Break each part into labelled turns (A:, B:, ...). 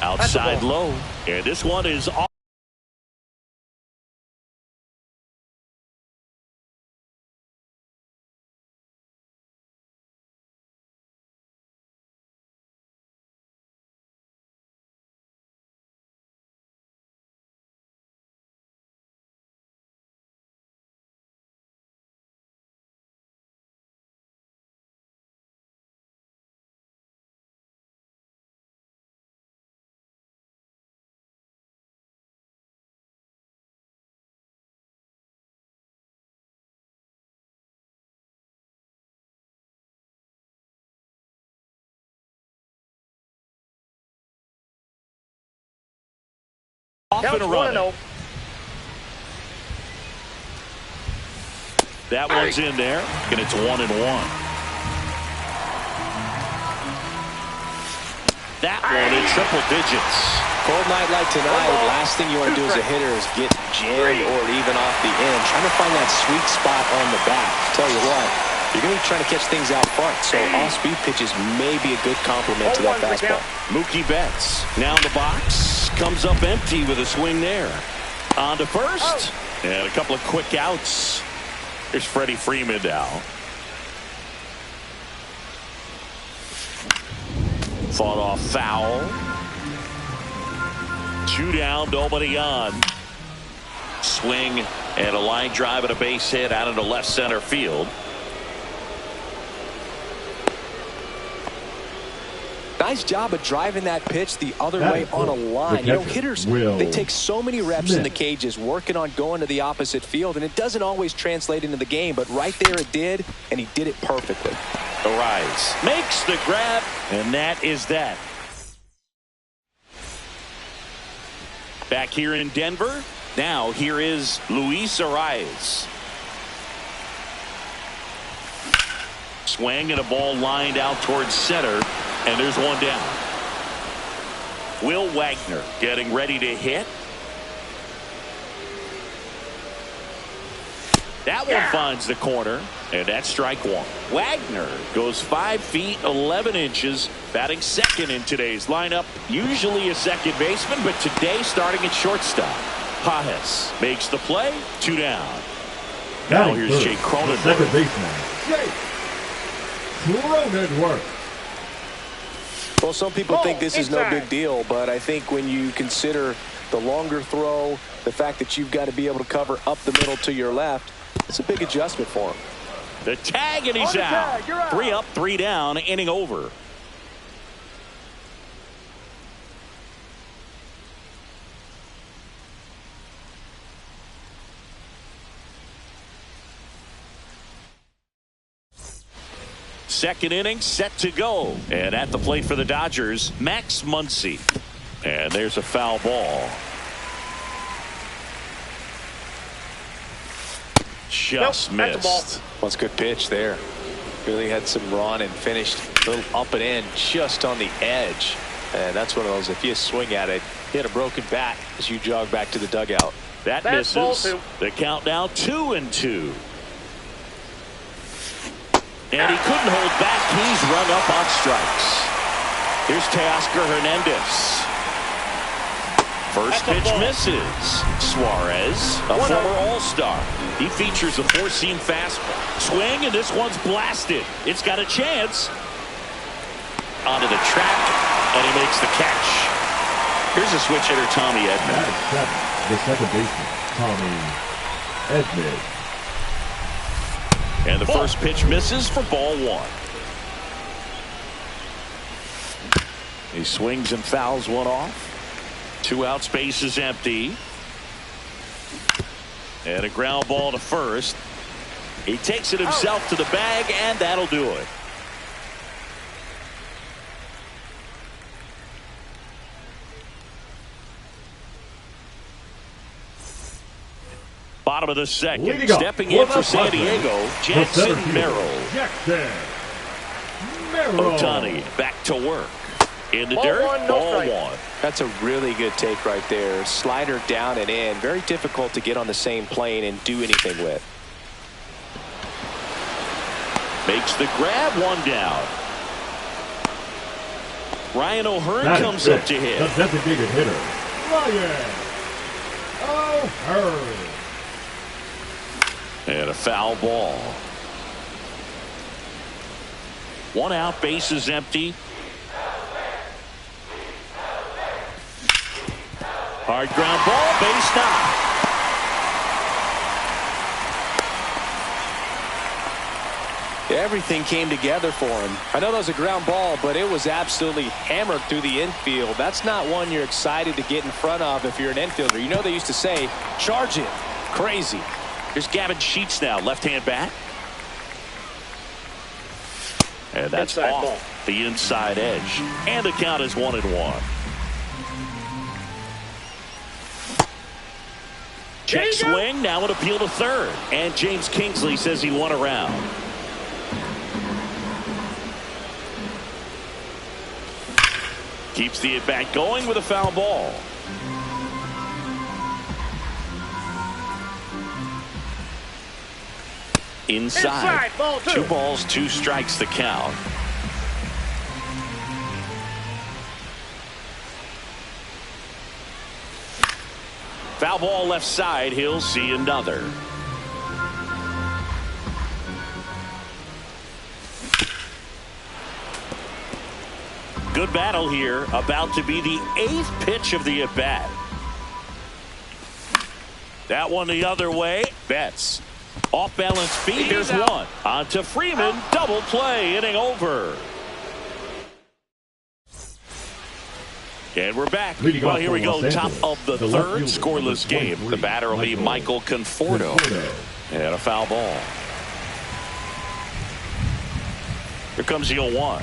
A: Outside low, and this one is off. Off and running. That one's in there, and it's 1-1. That one in triple digits.
B: Cold night like tonight, last thing you want to do as a hitter is get jammed or even off the end. Trying to find that sweet spot on the bat. Tell you what, you're going to be trying to catch things out front, so off-speed pitches may be a good complement to that fastball.
A: Mookie Betts now in the box. Comes up empty with a swing there. On to first. And a couple of quick outs. Here's Freddie Freeman now. Fought off foul. 2 down, nobody on. Swing and a line drive and a base hit out into left center field.
B: Nice job of driving that pitch the other way on a line. You know, hitters, they take so many reps in the cages working on going to the opposite field, and it doesn't always translate into the game, but right there it did, and he did it perfectly.
A: Arise makes the grab, and that is that. Back here in Denver, now here is Luis Arias. Swing and a ball lined out towards center. And there's one down. Will Wagner getting ready to hit. That one finds the corner, and that's strike one. Wagner goes 5 feet 11 inches, batting second in today's lineup. Usually a second baseman, but today starting at shortstop. Pajes makes the play. 2 down. Now here's Jake Cronenworth.
C: Second baseman, Jake Cronenworth.
B: Well, some people think this is no big deal, but I think when you consider the longer throw, the fact that you've got to be able to cover up the middle to your left, it's a big adjustment for him.
A: The tag, and he's out. 3 up, 3 down, inning over. Second inning set to go, and at the plate for the Dodgers, Max Muncy. And there's a foul ball. Just missed.
B: That's a good pitch there. Really had some run and finished a little up and in just on the edge. And that's one of those, if you swing at it, hit a broken bat as you jog back to the dugout.
A: That misses. The count now 2-2. And he couldn't hold back. He's run up on strikes. Here's Teoscar Hernandez. First pitch misses. Suarez, a former All-Star. He features a 4-seam fastball. Swing, and this one's blasted. It's got a chance. Onto the track, and he makes the catch. Here's a switch hitter, Tommy Edman.
C: The second baseman, Tommy Edman.
A: And the first pitch misses for ball 1. He swings and fouls one off. 2 outs, base is empty. And a ground ball to first. He takes it himself to the bag, and that'll do it. Bottom of the second. Stepping in for San Diego, Jackson Merrill. Ohtani back to work. In the dirt, ball 1.
B: That's a really good take right there. Slider down and in. Very difficult to get on the same plane and do anything with.
A: Makes the grab, one down. Ryan O'Hearn comes up to hit.
C: The designated hitter, Ryan O'Hearn.
A: And a foul ball. One out, base is empty. Hard ground ball, base knock.
B: Everything came together for him. I know that was a ground ball, but it was absolutely hammered through the infield. That's not one you're excited to get in front of if you're an infielder. You know they used to say, charge it. Crazy.
A: Here's Gavin Sheets now, left-hand bat. And that's
D: inside
A: off
D: ball.
A: The inside edge. And the count is 1-1. Check swing, now an appeal to third. And James Kingsley says he won a round. Keeps the at-bat going with a foul ball. Inside.
D: Ball 2.
A: 2 balls, 2 strikes the count. Foul ball left side. He'll see another. Good battle here. About to be the 8th pitch of the at-bat. That one the other way. Betts. Off balance feet. There's one. On to Freeman. Double play. Inning over. And we're back. Well, here we go. Top of the third. Scoreless game. The batter will be Michael Conforto. And a foul ball. Here comes the 0-1.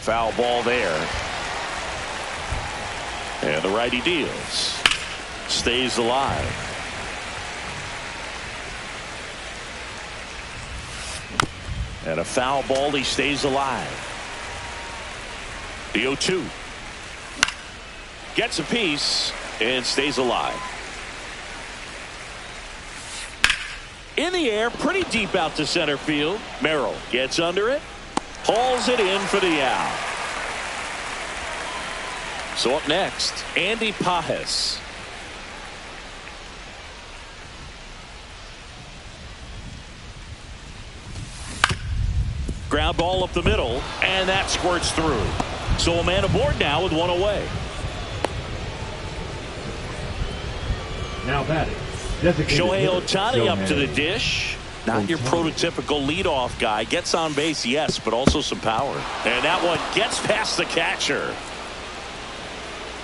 A: Foul ball there. And the righty deals. Stays alive. And a foul ball. He stays alive. The 0-2. Gets a piece and stays alive. In the air, pretty deep out to center field. Merrill gets under it. Hauls it in for the out. So up next, Andy Pajes. Ground ball up the middle, and that squirts through. So a man aboard now with one away.
C: Now batting,
A: Shohei Ohtani up to the dish. Not your prototypical leadoff guy. Gets on base, yes, but also some power. And that one gets past the catcher.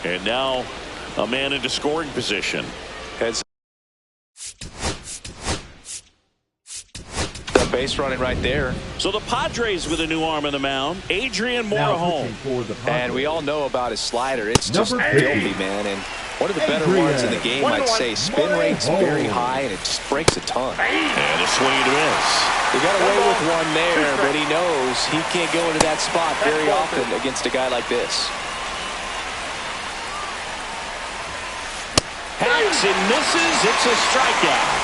A: And now a man into scoring position.
B: Heads the base running right there.
A: So the Padres with a new arm on the mound. Adrian Morejon.
B: And we all know about his slider. It's just
C: Number
B: filthy,
C: 50.
B: man. And one of the better ones in the game, I'd say. Spin rate's very high, and it just breaks a ton.
A: And a swing and a miss.
B: He got away with one there, but he knows he can't go into that spot very often against a guy like this.
A: Hacks and misses. It's a strikeout.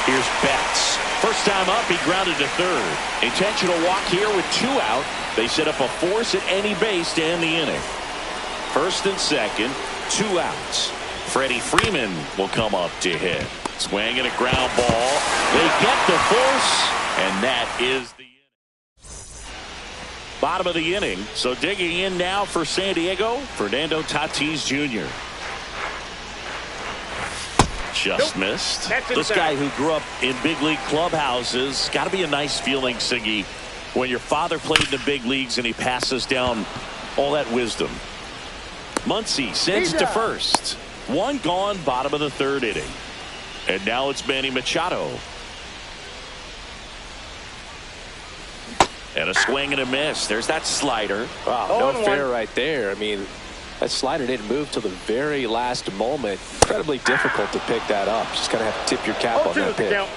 A: Here's Betts. First time up, he grounded to third. Intentional walk here with 2 out. They set up a force at any base to end the inning. First and second, 2 outs. Freddie Freeman will come up to hit. Swing and a ground ball. They get the force, and that is the inning. Bottom of the inning. So digging in now for San Diego, Fernando Tatis Jr. Just missed. This guy who grew up in big league clubhouses. Got to be a nice feeling, Siggy, when your father played in the big leagues and he passes down all that wisdom. Muncy sends it to first. 1 gone, bottom of the 3rd inning. And now it's Manny Machado. And a swing and a miss. There's that slider.
B: Wow, no fair right there. I mean, that slider didn't move till the very last moment. Incredibly difficult to pick that up. Just kind of have to tip your cap on that pitch.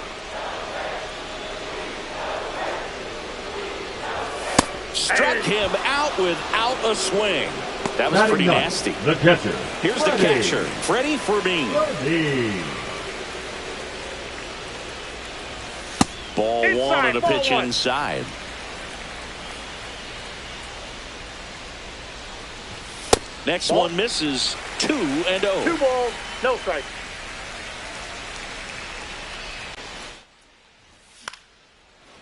A: Struck him out without a swing. That was pretty nasty.
C: The catcher.
A: Here's the catcher, Freddie Freeman. Ball one on a pitch inside. Next one misses. 2-0.
D: 2 balls, no strikes.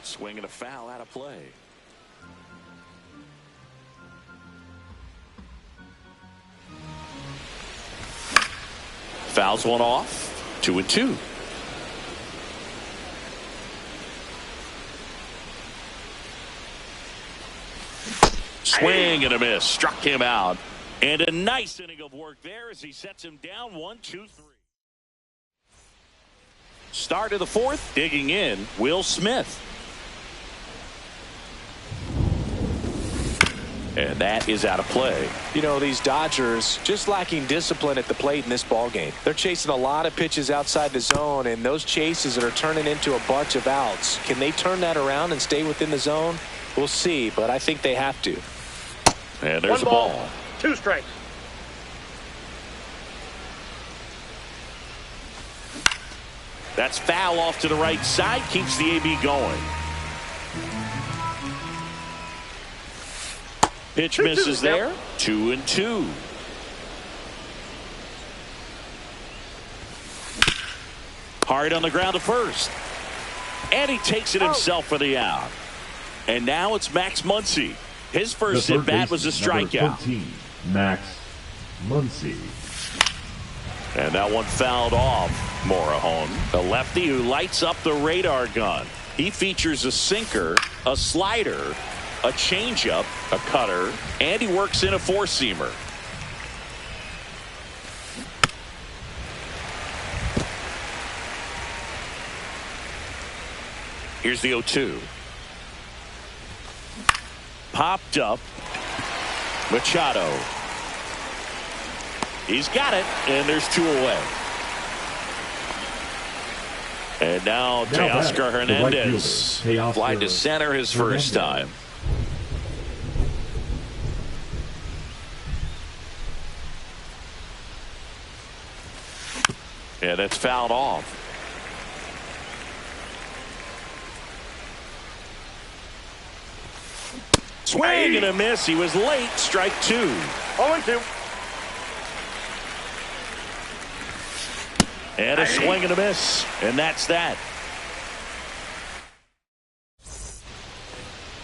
A: Swing and a foul out of play. Fouls one off. 2-2. Swing and a miss. Struck him out. And a nice inning of work there as he sets him down 1-2-3. Start of the fourth. Digging in, Will Smith. And that is out of play.
B: You know, these Dodgers just lacking discipline at the plate in this ball game. They're chasing a lot of pitches outside the zone, and those chases that are turning into a bunch of outs. Can they turn that around and stay within the zone? We'll see, but I think they have to.
A: And there's a ball.
D: 2 strikes.
A: That's foul off to the right side. Keeps the AB going. Pitch misses there. 2-2. Hard on the ground to first. And he takes it himself for the out. And now it's Max Muncy. His first at bat was a strikeout.
C: 13, Max Muncy.
A: And that one fouled off. Morejon, the lefty who lights up the radar gun. He features a sinker, a slider, a changeup, a cutter, and he works in a four-seamer. Here's the 0-2. Popped up. Machado. He's got it, and there's 2 away. And now Teoscar Hernandez fly to center his first time. Yeah, that's fouled off. Swing and a miss. He was late. Strike 2.
D: 0-2.
A: And a swing and a miss. And that's that.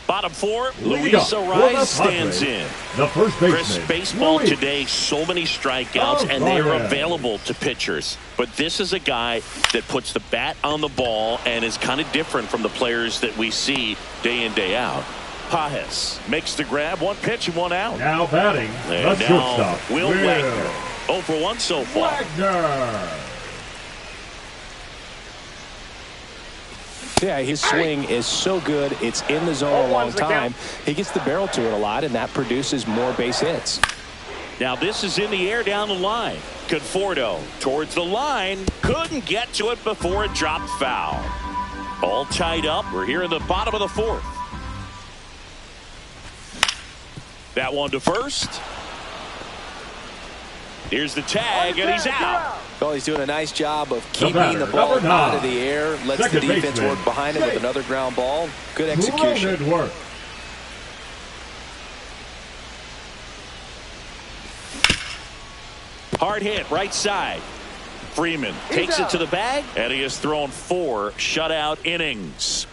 A: Bottom 4, Luis Ariz stands in.
C: The first baseman.
A: Chris, baseball
C: Luis.
A: today, so many strikeouts, and they are available to pitchers. But this is a guy that puts the bat on the ball and is kind of different from the players that we see day in, day out. Pajes makes the grab, 1 pitch and 1 out.
C: Now batting,
A: And
C: the
A: now
C: shortstop,
A: Will Wagner. 0 for 1 so far.
C: Wagner.
B: Yeah, his swing is so good. It's in the zone a long time. He gets the barrel to it a lot, and that produces more base hits.
A: Now this is in the air down the line. Conforto towards the line. Couldn't get to it before it dropped foul. All tied up. We're here in the bottom of the 4th. That one to first. Here's the tag, and he's out.
B: Well, he's doing a nice job of keeping the ball out of the air. Lets the defense work behind him with another ground ball. Good execution.
C: Work.
A: Hard hit, right side. Freeman takes it to the bag, and he has thrown 4 shutout innings.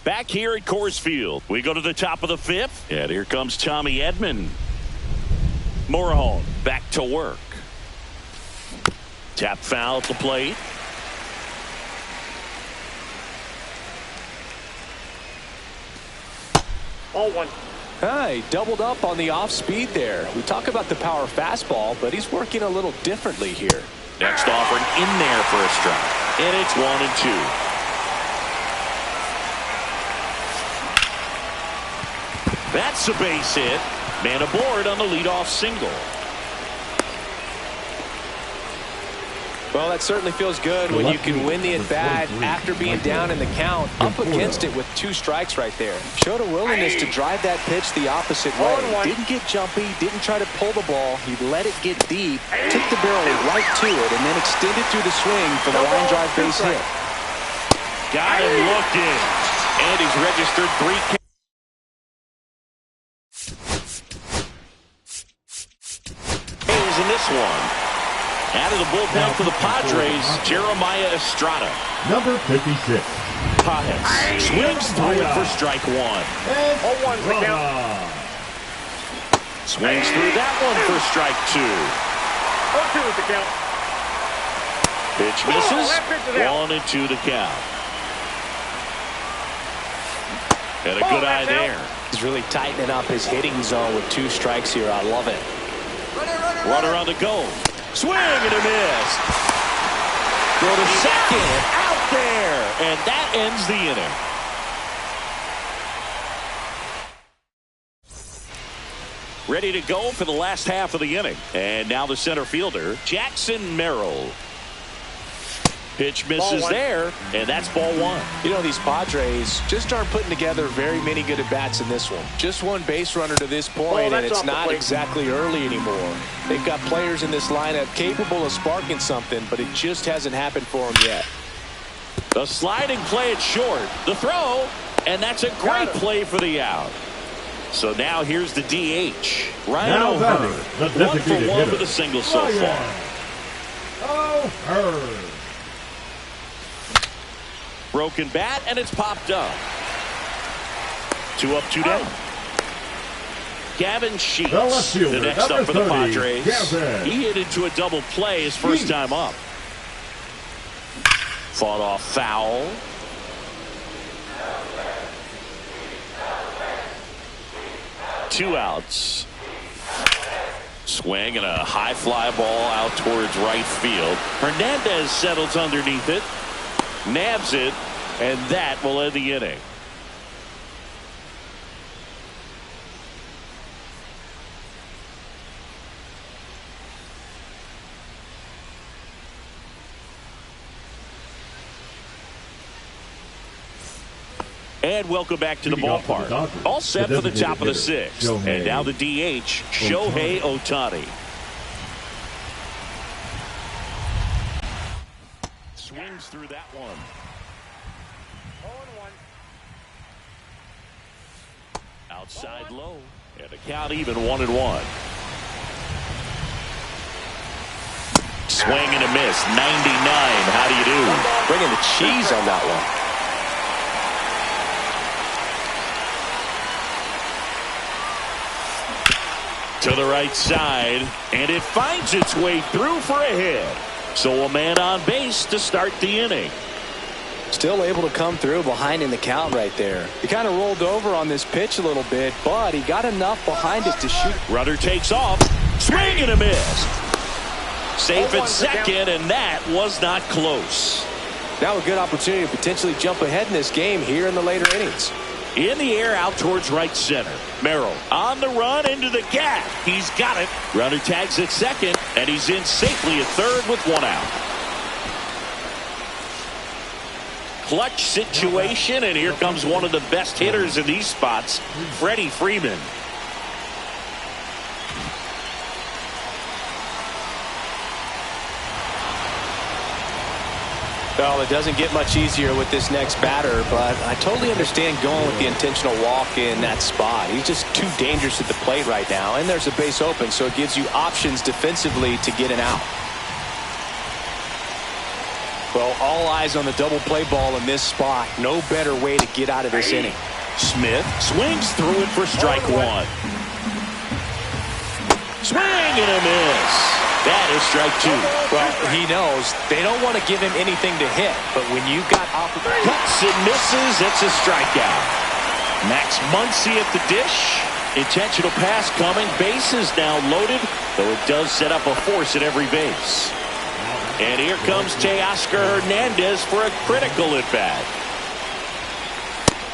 A: Back here at Coors Field, we go to the top of the 5th, and here comes Tommy Edman. Morejon back to work. Tap foul at the plate.
D: All 1.
B: He doubled up on the off speed there. We talk about the power fastball, but he's working a little differently here.
A: Next offering in there for a strike, and it's 1-2. That's a base hit. Man aboard on the leadoff single.
B: Well, that certainly feels good when you can win the at-bat after being down in the count, up against it with 2 strikes right there. Showed a willingness to drive that pitch the opposite way. Didn't get jumpy, didn't try to pull the ball. He let it get deep, took the barrel right to it, and then extended through the swing for the line drive base hit.
A: Got him looking. And he's registered 3 K's in this one. Out of the bullpen for the Padres, Jeremiah Estrada.
C: Number 56.
A: Pajes swings through it for strike 1.
D: 0-1's the count.
A: Swings through that one for strike 2.
D: 0-2 is the count.
A: Pitch misses.
D: that pitch is out.
A: 1-2 the count. And a good eye there.
B: He's really tightening up his hitting zone with 2 strikes here. I love it.
A: Runner on the go. Swing and a miss. Go to second. Out there. And that ends the inning. Ready to go for the last half of the inning. And now the center fielder, Jackson Merrill. Pitch misses there, and that's ball 1.
B: You know, these Padres just aren't putting together very many good at-bats in this one. Just 1 base runner to this point, and it's not exactly early anymore. They've got players in this lineup capable of sparking something, but it just hasn't happened for them yet.
A: The sliding play at short. The throw, and that's a great play for the out. So now here's the DH. Ryan O'Hearn. 1 for 1 with a single so far.
C: O'Hearn.
A: Broken bat, and it's popped up. 2 up, 2 down. Gavin Sheets, the next up for the Padres. He hit into a double play his first time up. Fought off foul. Two outs. Swing and a high fly ball out towards right field. Hernandez settles underneath it. Nabs it, and that will end the inning. And welcome back to the ballpark. All set for the top of the 6th. And now the DH, Shohei Ohtani. Swings through that one.
D: 0-1.
A: Outside low. And the count even 1-1. Swing and a miss. 99. How do you do?
B: Bringing the cheese on that one.
A: To the right side. And it finds its way through for a hit. So a man on base to start the inning.
B: Still able to come through behind in the count right there. He kind of rolled over on this pitch a little bit, but he got enough behind it to shoot.
A: Runner takes off. Swing and a miss. Safe at second, and that was not close.
B: Now a good opportunity to potentially jump ahead in this game here in the later innings.
A: In the air out towards right center. Merrill on the run into the gap. He's got it. Runner tags at second, and he's in safely at third with 1 out. Clutch situation, and here comes one of the best hitters in these spots, Freddie Freeman.
B: Well, it doesn't get much easier with this next batter, but I totally understand going with the intentional walk in that spot. He's just too dangerous at the plate right now, and there's a base open, so it gives you options defensively to get an out. Well, all eyes on the double play ball in this spot. No better way to get out of this inning.
A: Smith swings through it for strike 1. Swing and a miss. That is strike 2.
B: Well, he knows they don't want to give him anything to hit, but when you got opportunity,
A: cuts and misses, it's a strikeout. Max Muncy at the dish. Intentional pass coming. Base is now loaded, though it does set up a force at every base. And here comes Teoscar Hernandez for a critical at bat.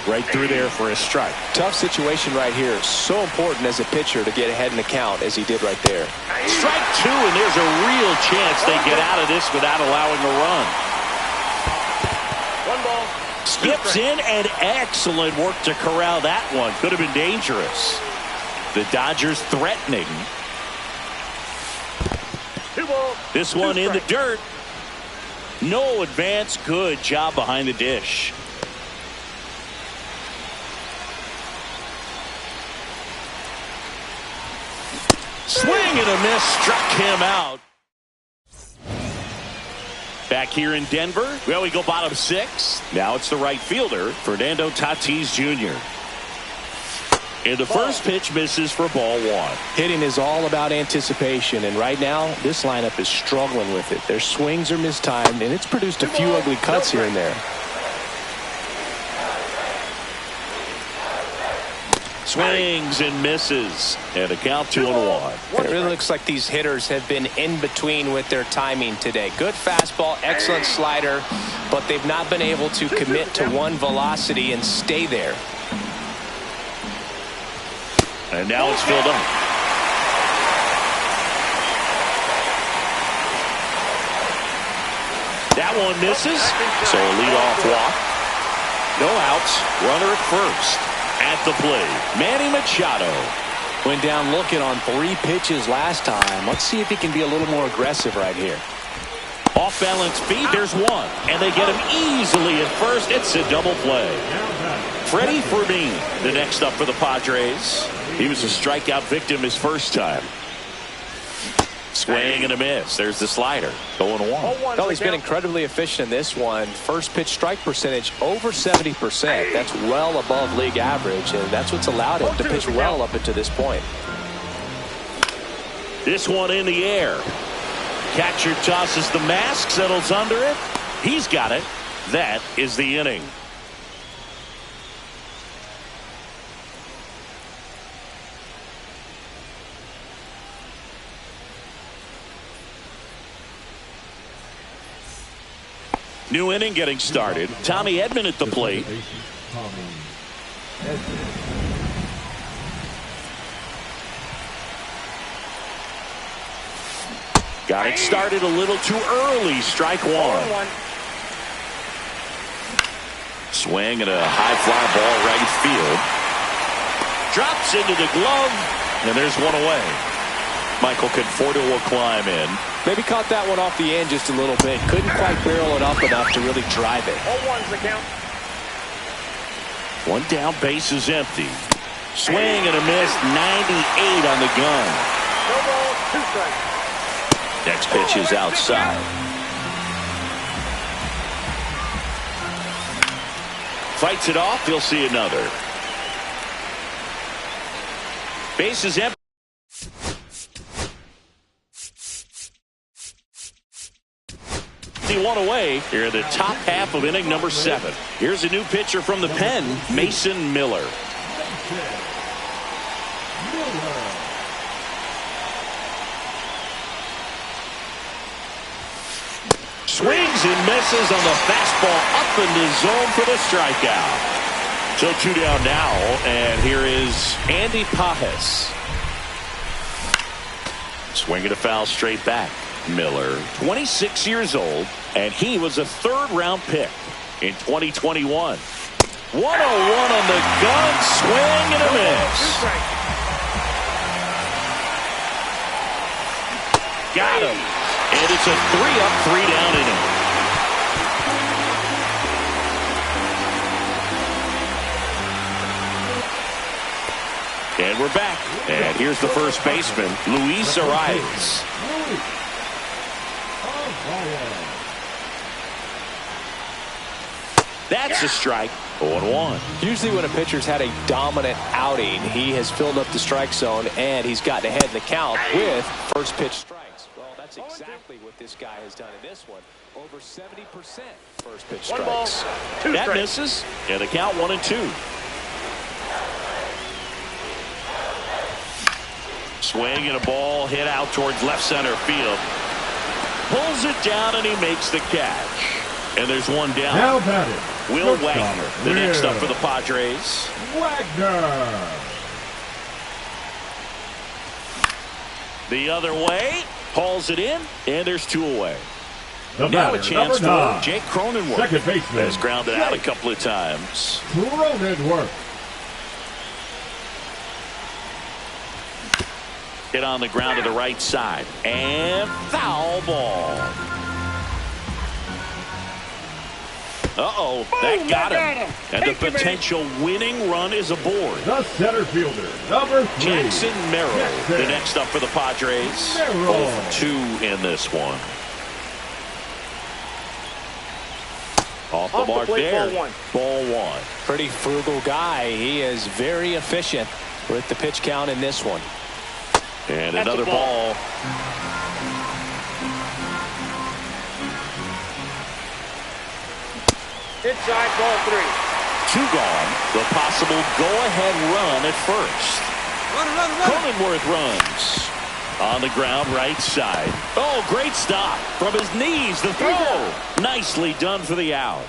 A: right through there for a strike.
B: Tough situation right here. So important as a pitcher to get ahead in the count as he did right there.
A: Strike two, and there's a real chance they get out of this without allowing a run.
D: One ball.
A: Skips in, and excellent work to corral that one. Could have been dangerous. The Dodgers threatening. This one in the dirt. No advance. Good job behind the dish. Swing and a miss. Struck him out. Back here in Denver. Well, we go bottom six. Now it's the right fielder, Fernando Tatis Jr. And the first pitch misses for ball one.
B: Hitting is all about anticipation, and right now this lineup is struggling with it. Their swings are mistimed, and it's produced a few ugly cuts here and there.
A: Swings and misses, and a count 2-1.
B: It really looks like these hitters have been in between with their timing today. Good fastball, excellent slider, but they've not been able to commit to one velocity and stay there.
A: And now it's filled up. That one misses, so a leadoff walk. No outs, runner at first. At the plate, Manny Machado.
B: Went down looking on 3 pitches last time. Let's see if he can be a little more aggressive right here.
A: Off balance feet, there's one. And they get him easily at first. It's a double play. Freddie Fermin, the next up for the Padres. He was a strikeout victim his first time. Swing and a miss. There's the slider. 0-1.
B: Well, he's been incredibly efficient in this one. First pitch strike percentage over 70%. That's well above league average, and that's what's allowed him to pitch well up until this point.
A: This one in the air. Catcher tosses the mask, settles under it. He's got it. That is the inning. New inning getting started. Tommy Edman at the plate. Got it started a little too early. Strike one. Swing and a high fly ball right field. Drops into the glove, and there's one away. Michael Conforto will climb in.
B: Maybe caught that one off the end just a little bit. Couldn't quite barrel it up enough to really drive it.
D: 0-1's the count.
A: One down, base is empty. Swing and a miss, 98 on the gun.
D: No ball, 2 strikes.
A: Next pitch is outside. Fights it off, he'll see another. Base is empty. One away here in the top half of inning number 7. Here's a new pitcher from the pen, Mason Miller. Swings and misses on the fastball up in the zone for the strikeout. So 2 down now, and here is Andy Pajes. Swinging a foul straight back. Miller, 26 years old, and he was a 3rd-round pick in 2021. 1-0-1 on the gun, swing and a miss. Got him, and it's a 3-up, 3-down inning. And we're back, and here's the first baseman, Luis Arias. That's a strike. 0-1.
B: Usually when a pitcher's had a dominant outing, he has filled up the strike zone and he's gotten ahead in the count with first pitch strikes. Well, that's exactly what this guy has done in this one. Over 70% first pitch strikes.
D: 1 ball, 2
A: That
D: strikes.
A: misses, and the count 1-2. Swing and a ball hit out towards left center field. Pulls it down and he makes the catch. And there's one down.
C: Now batting,
A: Will Wagner, the next up for the Padres.
C: Wagner.
A: The other way, hauls it in, and there's 2 away.
C: The
A: Now
C: batter,
A: a chance
C: number 9,
A: for Jake Cronenworth.
C: second baseman,
A: Has grounded out a couple of times.
C: Cronenworth.
A: Hit on the ground to the right side. And foul ball. Uh-oh, that got him. And the potential winning run is aboard.
C: The center fielder, number 3,
A: Jackson Merrill, the next up for the Padres. 0 for 2 in this one. Off the mark there. Ball 1.
B: Pretty frugal guy. He is very efficient with the pitch count in this one.
A: And another ball.
D: Inside, ball 3.
A: 2 gone. The possible go-ahead run at first. Cronenworth runs. On the ground, right side. Oh, great stop. From his knees, the throw. Nicely done for the out.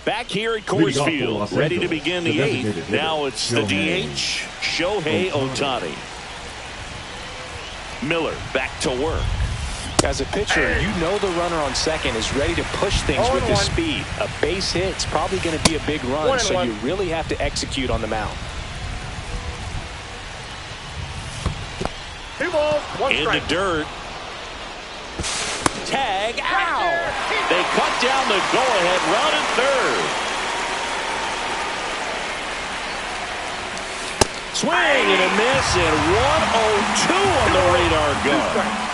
A: Back here at Coors Field, ready to begin the 8th. Now it's the DH, Shohei Ohtani. Miller back to work.
B: As a pitcher, you know the runner on second is ready to push things with his speed. A base hit's probably going to be a big run, so you really have to execute on the mound.
D: 2 balls, 1
A: In
D: strike.
A: the dirt. Tag out. They cut down the go-ahead run at third. Swing and a miss, and 102 on the radar gun.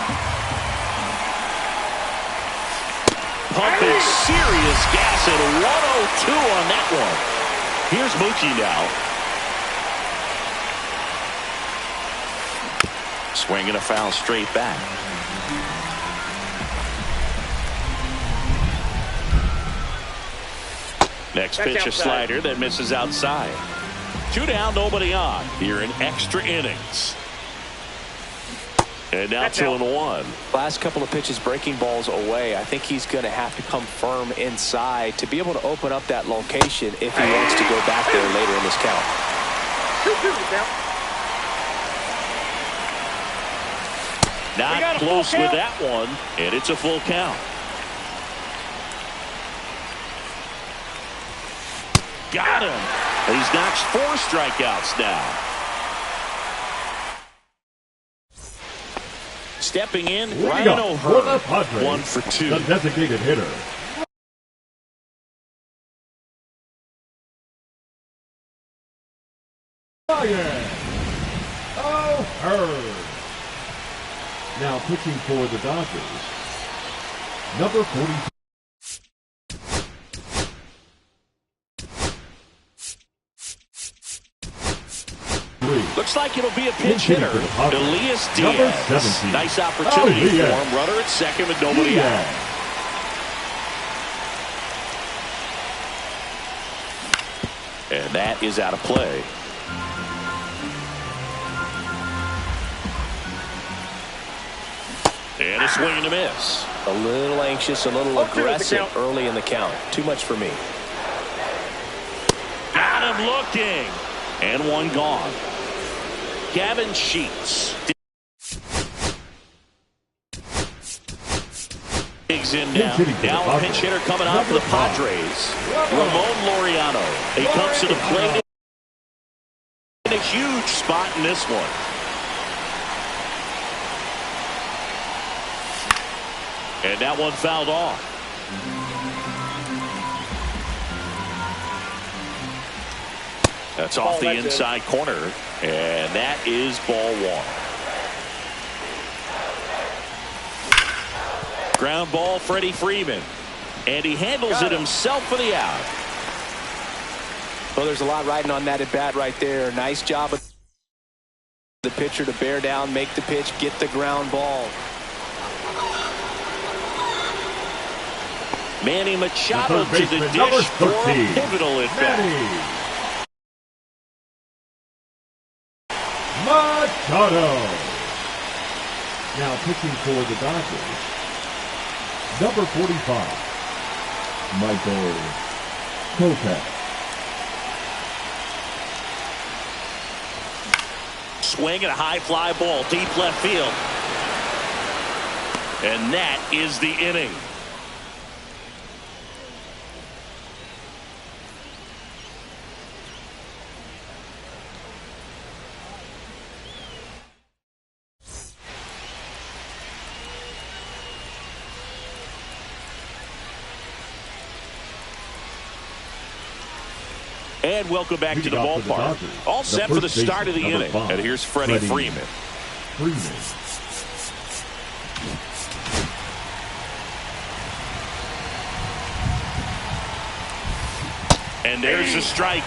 A: Pumping serious gas at 102 on that one. Here's Mookie now. Swinging a foul straight back. Next pitch, a slider that misses outside. 2 down, nobody on here in extra innings. And now 2-1.
B: Last couple of pitches breaking balls away. I think he's going to have to come firm inside to be able to open up that location if he wants to go back there later in this count.
D: 2-2 count.
A: Not close with that one, and it's a full count. Got him. He's notched 4 strikeouts now. Stepping in, Ryan O'Hearn, 1 for 2.
C: The designated hitter. Ryan O'Hearn. Now pitching for the Dodgers, number 42.
A: Looks like it'll be a pinch hitter. Elias
C: Number
A: Diaz.
C: 17.
A: Nice opportunity for
C: Diaz.
A: him. Runner at second with nobody out. And that is out of play. And a swing and a miss.
B: A little anxious, a little aggressive early in the count. Too much for me.
A: Got him looking. And 1 gone. Gavin Sheets. Digs in now. Now a pinch hitter coming out for the Padres. Ramon Laureano. He comes to the plate in a huge spot in this one. And that one fouled off. That's off the inside corner. And that is ball 1. Ground ball, Freddie Freeman. And he handles it himself for the out.
B: Well, there's a lot riding on that at bat right there. Nice job of the pitcher to bear down, make the pitch, get the ground ball.
A: Manny Machado to the dish for a pivotal at bat.
C: Machado. Now pitching for the Dodgers, number 45, Michael Kopech.
A: Swing and a high fly ball, deep left field. And that is the inning. And welcome back to the ballpark. All set for the start of the inning. And here's Freddie Freeman. And there's a strike.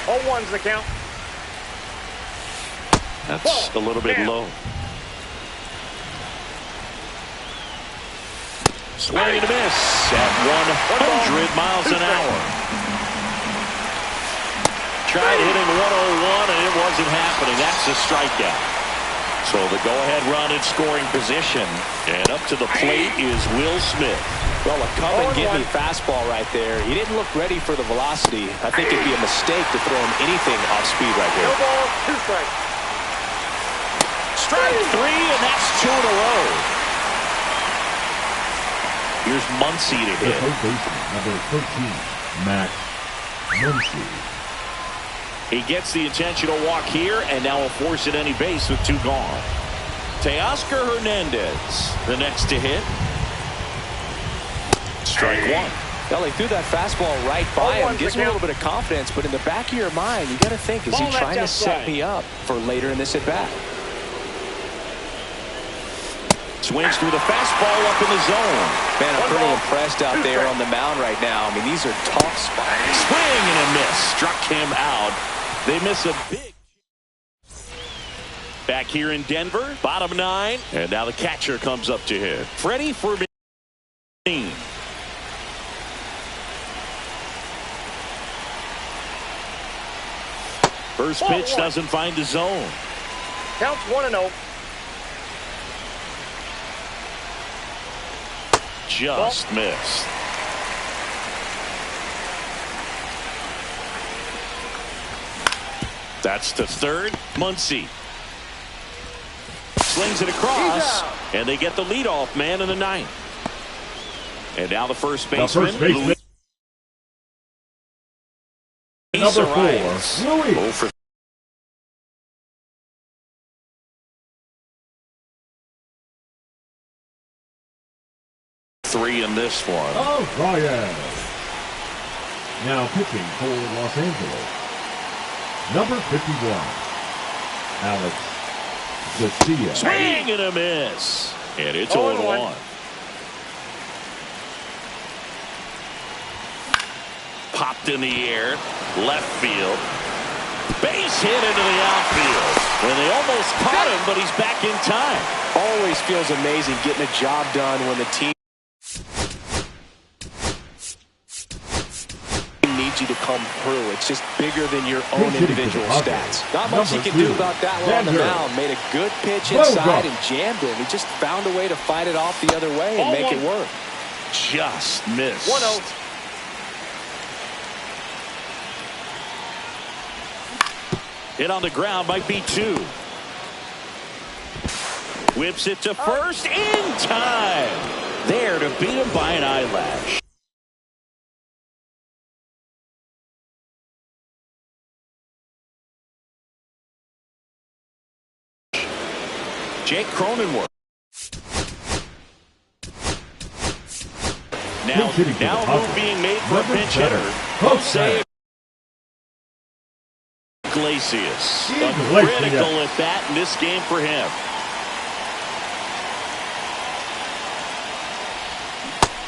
D: 0-1's the count.
A: That's a little bit low. Swing and a miss at 100 miles an hour. Tried hitting 101 and it wasn't happening. That's a strikeout. So the go-ahead run in scoring position. And up to the plate is Will Smith.
B: Well, a come and get me fastball right there. He didn't look ready for the velocity. I think it'd be a mistake to throw him anything off speed right here.
D: No ball, 2 strikes.
A: Strike 3, and that's 2 in a row. Here's Muncy to hit.
C: First baseman, number 13, Max Muncy.
A: He gets the intentional walk here, and now will force at any base with 2 gone. Teoscar Hernandez, the next to hit. Strike 1.
B: Well, he threw that fastball right by him. Gives him a little bit of confidence, but in the back of your mind, you got to think, is he trying to set me up for later in this at-bat?
A: Swings through the fastball up in the zone.
B: Man, I'm pretty impressed out there on the mound right now. I mean, these are tough spots.
A: Swing and a miss. Struck him out. They miss a big. Back here in Denver, bottom 9. And now the catcher comes up to hit. Freddie Freeman. First pitch doesn't find the zone.
D: Counts 1-0.
A: Just missed. That's to third. Muncy slings it across, and they get the leadoff man in the 9th. And now the first baseman.
C: Number 4, Louis.
A: 3 in this one.
C: Oh, Ryan. Now pitching for Los Angeles, number 51, Alex Garcia.
A: Swing and a miss. And it's 0-1. Popped in the air, left field. Base hit into the outfield. And they almost caught him, but he's back in time.
B: Always feels amazing getting a job done when the team needs you to come through. It's just bigger than your own individual stats. Not much he can do about that one on the mound. Made a good pitch inside and jammed it. He just found a way to fight it off the other way and make it work.
A: Just missed.
D: 1-0.
A: Hit on the ground, might be 2. Whips it to first in time. There to beat him by an eyelash. Jake Cronenworth. Now a move being made for a pinch hitter. Jose Iglesias. A critical at bat in this game for him.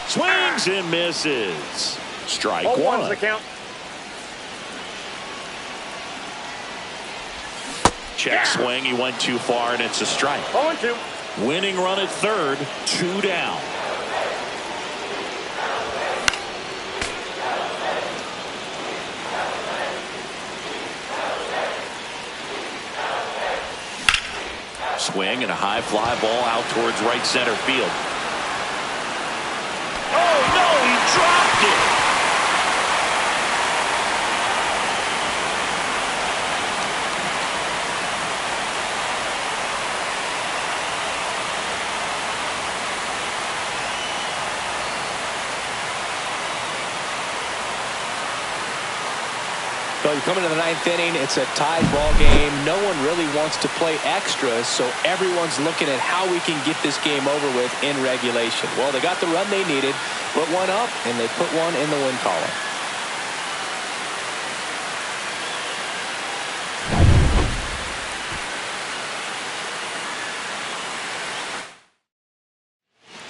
A: Swings and misses. Strike 1.
D: The count.
A: Check swing. He went too far, and it's a strike.
D: 0-2.
A: Winning run at third. 2 down. Swing and a high fly ball out towards right center field. Oh no, he dropped it.
B: So you come into the ninth inning, it's a tied ball game. No one really wants to play extras, so everyone's looking at how we can get this game over with in regulation. Well, they got the run they needed, put one up, and they put one in the win column.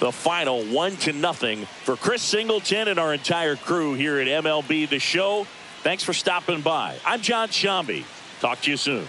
A: The final 1-0 for Chris Singleton and our entire crew here at MLB The Show. Thanks for stopping by. I'm John Shambi. Talk to you soon.